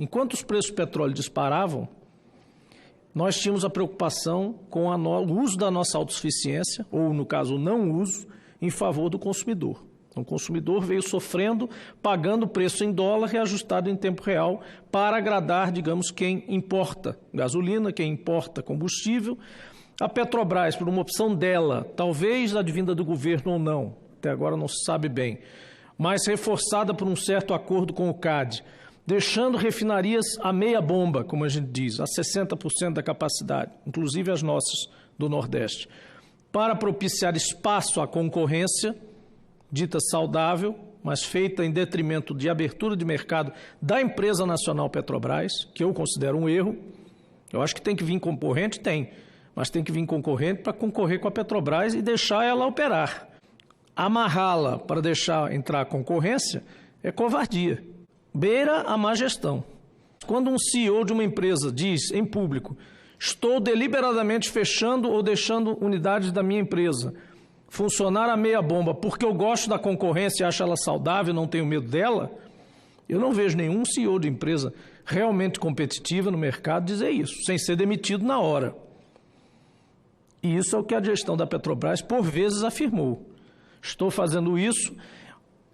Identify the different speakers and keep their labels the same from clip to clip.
Speaker 1: Enquanto os preços do petróleo disparavam, nós tínhamos a preocupação com o uso da nossa autossuficiência, ou no caso o não uso, em favor do consumidor. O consumidor veio sofrendo, pagando o preço em dólar reajustado em tempo real para agradar, digamos, quem importa gasolina, quem importa combustível. A Petrobras, por uma opção dela, talvez advinda do governo ou não, até agora não se sabe bem, mas reforçada por um certo acordo com o CAD, deixando refinarias a meia bomba, como a gente diz, a 60% da capacidade, inclusive as nossas do Nordeste, para propiciar espaço à concorrência, dita saudável, mas feita em detrimento de abertura de mercado da empresa nacional Petrobras, que eu considero um erro. Eu acho que tem que vir concorrente, tem, mas tem que vir concorrente para concorrer com a Petrobras e deixar ela operar. Amarrá-la para deixar entrar a concorrência é covardia, beira a má gestão. Quando um CEO de uma empresa diz em público: estou deliberadamente fechando ou deixando unidades da minha empresa funcionar a meia bomba porque eu gosto da concorrência e acho ela saudável, não tenho medo dela, eu não vejo nenhum CEO de empresa realmente competitiva no mercado dizer isso, sem ser demitido na hora. E isso é o que a gestão da Petrobras, por vezes, afirmou. Estou fazendo isso.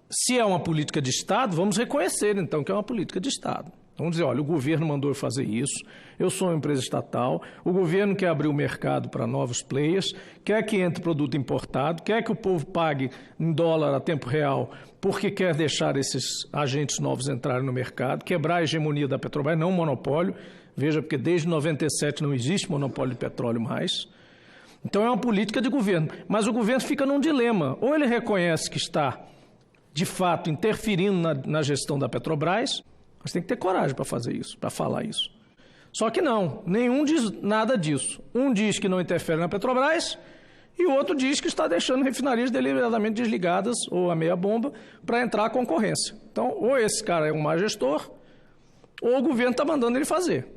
Speaker 1: Se é uma política de Estado, vamos reconhecer, então, que é uma política de Estado. Vamos dizer, olha, o governo mandou eu fazer isso, eu sou uma empresa estatal, o governo quer abrir o mercado para novos players, quer que entre produto importado, quer que o povo pague em dólar a tempo real, porque quer deixar esses agentes novos entrarem no mercado, quebrar a hegemonia da Petrobras, não um monopólio. Veja, porque desde 97 não existe monopólio de petróleo mais. Então é uma política de governo, mas o governo fica num dilema. Ou ele reconhece que está, de fato, interferindo na gestão da Petrobras, mas tem que ter coragem para fazer isso, para falar isso. Só que não, nenhum diz nada disso. Um diz que não interfere na Petrobras e o outro diz que está deixando refinarias deliberadamente desligadas ou a meia bomba para entrar a concorrência. Então, ou esse cara é um má gestor, ou o governo está mandando ele fazer.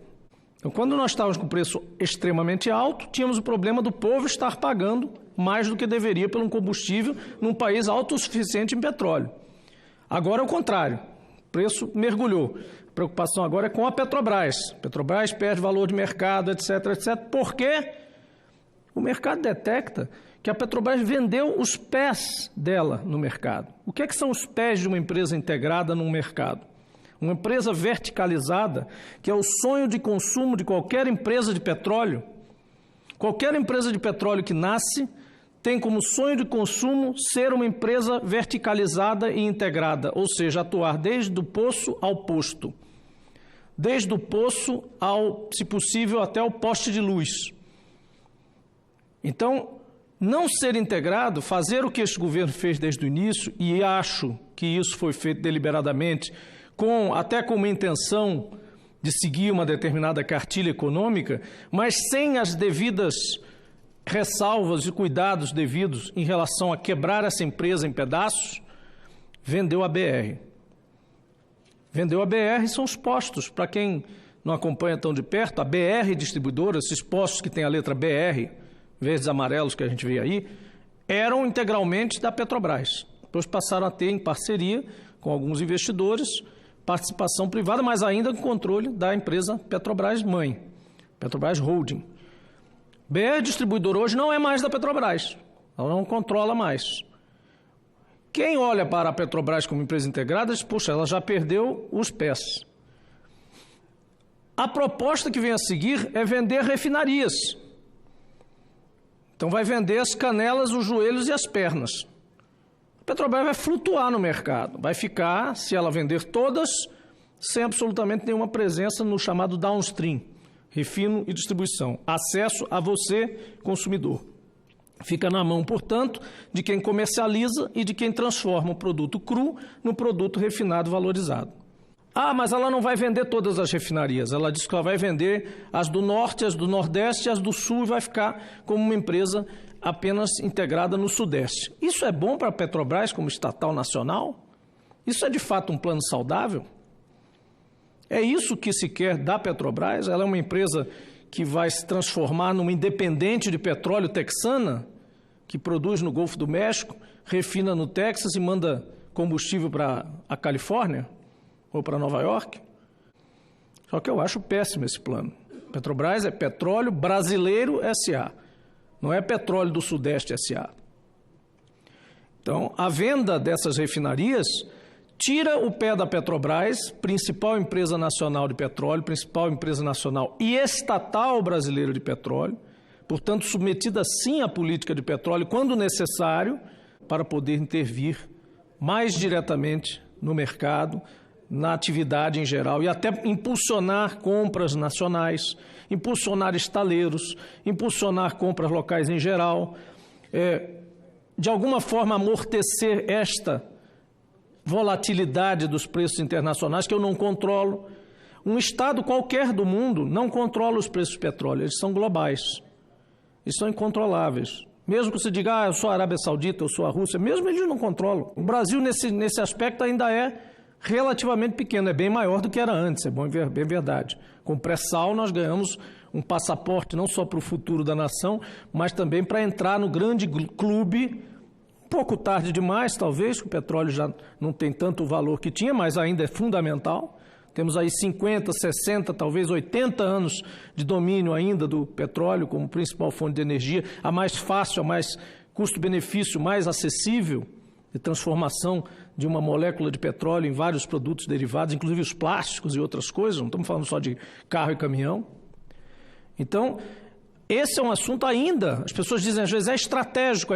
Speaker 1: Então, quando nós estávamos com preço extremamente alto, tínhamos o problema do povo estar pagando mais do que deveria pelo combustível num país autossuficiente em petróleo. Agora é o contrário. O preço mergulhou. A preocupação agora é com a Petrobras. A Petrobras perde valor de mercado, etc., etc. Por quê? O mercado detecta que a Petrobras vendeu os pés dela no mercado. O que são os pés de uma empresa integrada num mercado? Uma empresa verticalizada, que é o sonho de consumo de qualquer empresa de petróleo. Qualquer empresa de petróleo que nasce tem como sonho de consumo ser uma empresa verticalizada e integrada, ou seja, atuar desde o poço ao posto, desde o poço ao, se possível, até o poste de luz. Então, não ser integrado, fazer o que este governo fez desde o início, e acho que isso foi feito deliberadamente, até com uma intenção de seguir uma determinada cartilha econômica, mas sem as devidas ressalvas e cuidados devidos em relação a quebrar essa empresa em pedaços, vendeu a BR. Vendeu a BR são os postos, para quem não acompanha tão de perto, a BR distribuidora, esses postos que tem a letra BR, verdes e amarelos que a gente vê aí, eram integralmente da Petrobras. Depois passaram a ter, em parceria com alguns investidores, participação privada, mas ainda com controle da empresa Petrobras Mãe, Petrobras Holding. BR Distribuidor hoje não é mais da Petrobras, ela não controla mais. Quem olha para a Petrobras como empresa integrada diz, puxa, ela já perdeu os pés. A proposta que vem a seguir é vender refinarias. Então vai vender as canelas, os joelhos e as pernas. A Petrobras vai flutuar no mercado, vai ficar, se ela vender todas, sem absolutamente nenhuma presença no chamado downstream, refino e distribuição, acesso a você, consumidor. Fica na mão, portanto, de quem comercializa e de quem transforma o produto cru no produto refinado valorizado. Ah, mas ela não vai vender todas as refinarias, ela diz que ela vai vender as do Norte, as do Nordeste e as do Sul e vai ficar como uma empresa apenas integrada no Sudeste. Isso é bom para a Petrobras como estatal nacional? Isso é de fato um plano saudável? É isso que se quer da Petrobras? Ela é uma empresa que vai se transformar numa independente de petróleo texana, que produz no Golfo do México, refina no Texas e manda combustível para a Califórnia ou para Nova York? Só que eu acho péssimo esse plano. Petrobras é Petróleo Brasileiro S.A., não é Petróleo do Sudeste S.A. Então, a venda dessas refinarias tira o pé da Petrobras, principal empresa nacional de petróleo, principal empresa nacional e estatal brasileira de petróleo, portanto, submetida sim à política de petróleo quando necessário, para poder intervir mais diretamente no mercado, na atividade em geral, e até impulsionar compras nacionais, impulsionar estaleiros, impulsionar compras locais em geral, de alguma forma amortecer esta volatilidade dos preços internacionais que eu não controlo. Um Estado qualquer do mundo não controla os preços do petróleo, eles são globais, eles são incontroláveis. Mesmo que você diga, eu sou a Arábia Saudita, eu sou a Rússia, mesmo eles não controlam. O Brasil, nesse aspecto, ainda é relativamente pequeno, é bem maior do que era antes, é bem verdade. Com o pré-sal, nós ganhamos um passaporte não só para o futuro da nação, mas também para entrar no grande clube, um pouco tarde demais, talvez, que o petróleo já não tem tanto valor que tinha, mas ainda é fundamental. Temos aí 50, 60, talvez 80 anos de domínio ainda do petróleo como principal fonte de energia, a mais fácil, a mais custo-benefício, mais acessível de transformação de uma molécula de petróleo em vários produtos derivados, inclusive os plásticos e outras coisas, não estamos falando só de carro e caminhão. Então, esse é um assunto ainda, as pessoas dizem às vezes, é estratégico.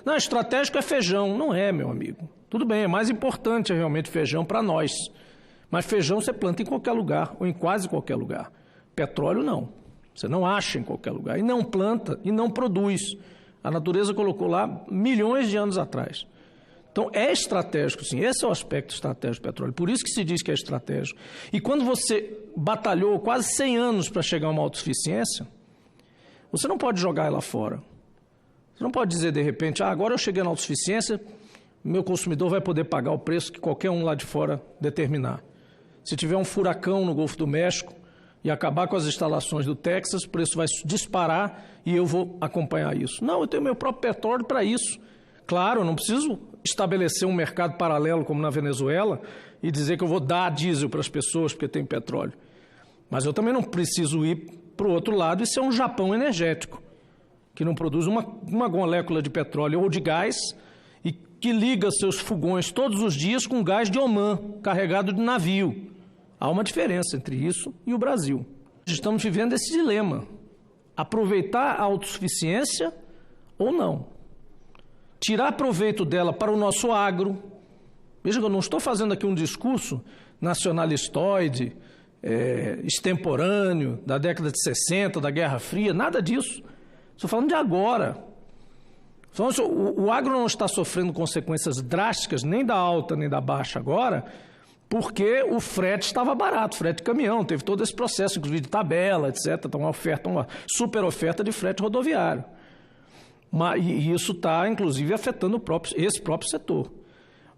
Speaker 1: Não, estratégico é feijão, não é, meu amigo. Tudo bem, é mais importante realmente feijão para nós. Mas feijão você planta em qualquer lugar, ou em quase qualquer lugar. Petróleo não. Você não acha em qualquer lugar. E não planta, e não produz. A natureza colocou lá milhões de anos atrás. Então é estratégico, sim. Esse é o aspecto estratégico do petróleo. Por isso que se diz que é estratégico. E quando você batalhou quase 100 anos para chegar a uma autossuficiência, você não pode jogar ela fora. Você não pode dizer, de repente, agora eu cheguei na autossuficiência, meu consumidor vai poder pagar o preço que qualquer um lá de fora determinar. Se tiver um furacão no Golfo do México e acabar com as instalações do Texas, o preço vai disparar e eu vou acompanhar isso. Não, eu tenho meu próprio petróleo para isso. Claro, eu não preciso estabelecer um mercado paralelo como na Venezuela e dizer que eu vou dar diesel para as pessoas porque tem petróleo. Mas eu também não preciso ir para o outro lado e ser um Japão energético, que não produz uma molécula de petróleo ou de gás e que liga seus fogões todos os dias com gás de Omã, carregado de navio. Há uma diferença entre isso e o Brasil. Estamos vivendo esse dilema. Aproveitar a autossuficiência ou não. Tirar proveito dela para o nosso agro. Veja que eu não estou fazendo aqui um discurso nacionalistoide, extemporâneo, da década de 60, da Guerra Fria, nada disso. Estou falando de agora. O agro não está sofrendo consequências drásticas, nem da alta nem da baixa agora, porque o frete estava barato, frete de caminhão, teve todo esse processo, inclusive de tabela, etc. Então, uma super oferta de frete rodoviário. E isso está, inclusive, afetando esse próprio setor.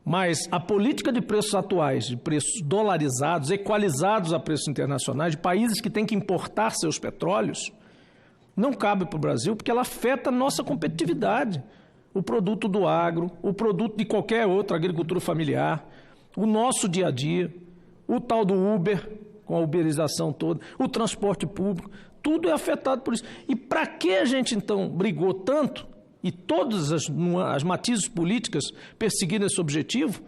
Speaker 1: Mas a política de preços atuais, de preços dolarizados, equalizados a preços internacionais, de países que têm que importar seus petróleos, não cabe para o Brasil porque ela afeta a nossa competitividade. O produto do agro, o produto de qualquer outra agricultura familiar, o nosso dia a dia, o tal do Uber, com a uberização toda, o transporte público, tudo é afetado por isso. E para que a gente, então, brigou tanto e todas as matizes políticas perseguiram esse objetivo,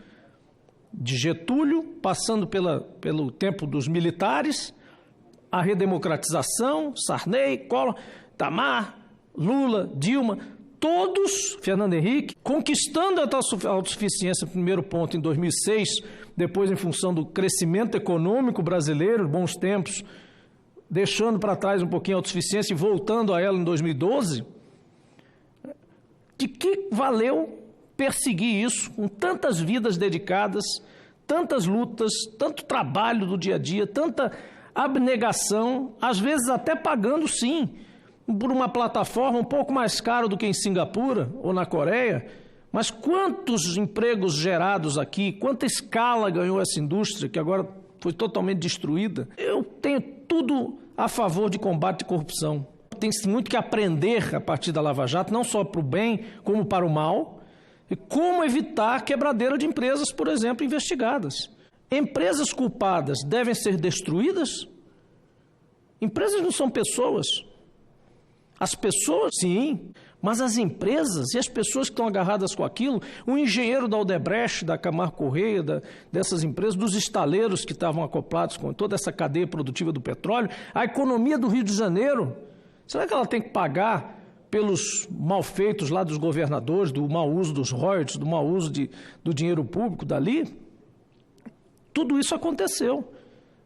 Speaker 1: de Getúlio, passando pelo tempo dos militares, a redemocratização, Sarney, Collor, Itamar, Lula, Dilma, todos, Fernando Henrique, conquistando a autossuficiência, primeiro ponto, em 2006, depois em função do crescimento econômico brasileiro, bons tempos, deixando para trás um pouquinho a autossuficiência e voltando a ela em 2012, de que valeu perseguir isso com tantas vidas dedicadas, tantas lutas, tanto trabalho do dia a dia, tanta abnegação, às vezes até pagando, sim, por uma plataforma um pouco mais cara do que em Singapura ou na Coreia, mas quantos empregos gerados aqui, quanta escala ganhou essa indústria que agora foi totalmente destruída. Eu tenho tudo a favor de combate à corrupção. Tem-se muito que aprender a partir da Lava Jato, não só para o bem como para o mal, e como evitar quebradeira de empresas, por exemplo, investigadas. Empresas culpadas devem ser destruídas? Empresas não são pessoas. As pessoas, sim, mas as empresas e as pessoas que estão agarradas com aquilo, o engenheiro da Odebrecht, da Camargo Correia, dessas empresas, dos estaleiros que estavam acoplados com toda essa cadeia produtiva do petróleo, a economia do Rio de Janeiro, será que ela tem que pagar pelos malfeitos lá dos governadores, do mau uso dos royalties, do mau uso do dinheiro público dali? Tudo isso aconteceu.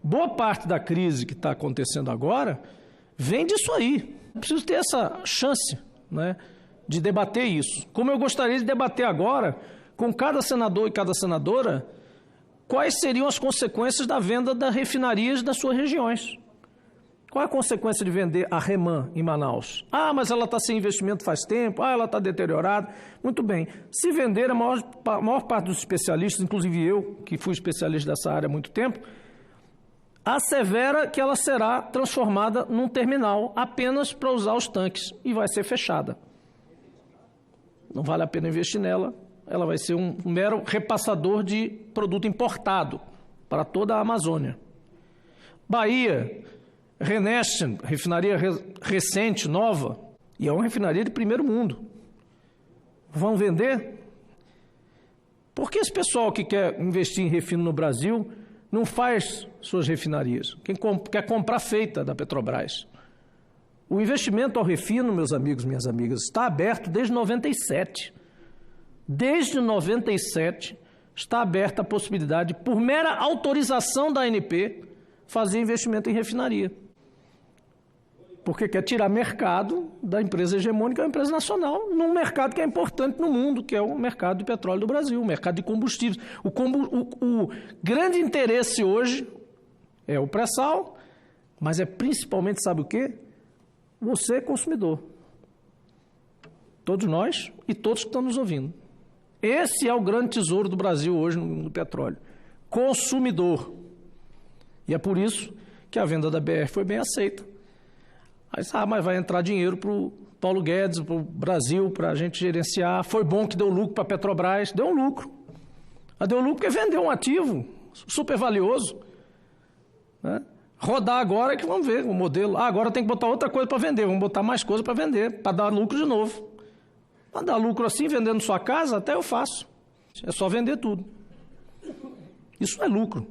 Speaker 1: Boa parte da crise que está acontecendo agora vem disso aí. Preciso ter essa chance, né, de debater isso. Como eu gostaria de debater agora, com cada senador e cada senadora, quais seriam as consequências da venda das refinarias das suas regiões. Qual é a consequência de vender a Reman em Manaus? Ah, mas ela está sem investimento faz tempo, ela está deteriorada. Muito bem, se vender, a maior parte dos especialistas, inclusive eu, que fui especialista dessa área há muito tempo, assevera que ela será transformada num terminal apenas para usar os tanques e vai ser fechada. Não vale a pena investir nela, ela vai ser um mero repassador de produto importado para toda a Amazônia. Bahia, Reneste, refinaria recente, nova, e é uma refinaria de primeiro mundo. Vão vender? Por que esse pessoal que quer investir em refino no Brasil não faz suas refinarias? Quem quer comprar feita da Petrobras. O investimento ao refino, meus amigos, minhas amigas, está aberto desde 97. Desde 97 está aberta a possibilidade, por mera autorização da ANP, fazer investimento em refinaria. Porque quer tirar mercado da empresa hegemônica, a empresa nacional, num mercado que é importante no mundo, que é o mercado de petróleo do Brasil, o mercado de combustíveis. O grande interesse hoje é o pré-sal, mas é principalmente, sabe o quê? Você, consumidor. Todos nós e todos que estão nos ouvindo. Esse é o grande tesouro do Brasil hoje no petróleo. Consumidor. E é por isso que a venda da BR foi bem aceita. Aí, mas vai entrar dinheiro para o Paulo Guedes, para o Brasil, para a gente gerenciar. Foi bom que deu lucro para a Petrobras. Deu um lucro. Mas deu lucro porque vendeu um ativo super valioso. Né? Rodar agora que vamos ver o modelo. Agora tem que botar outra coisa para vender. Vamos botar mais coisa para vender, para dar lucro de novo. Para dar lucro assim, vendendo sua casa, até eu faço. É só vender tudo. Isso não é lucro.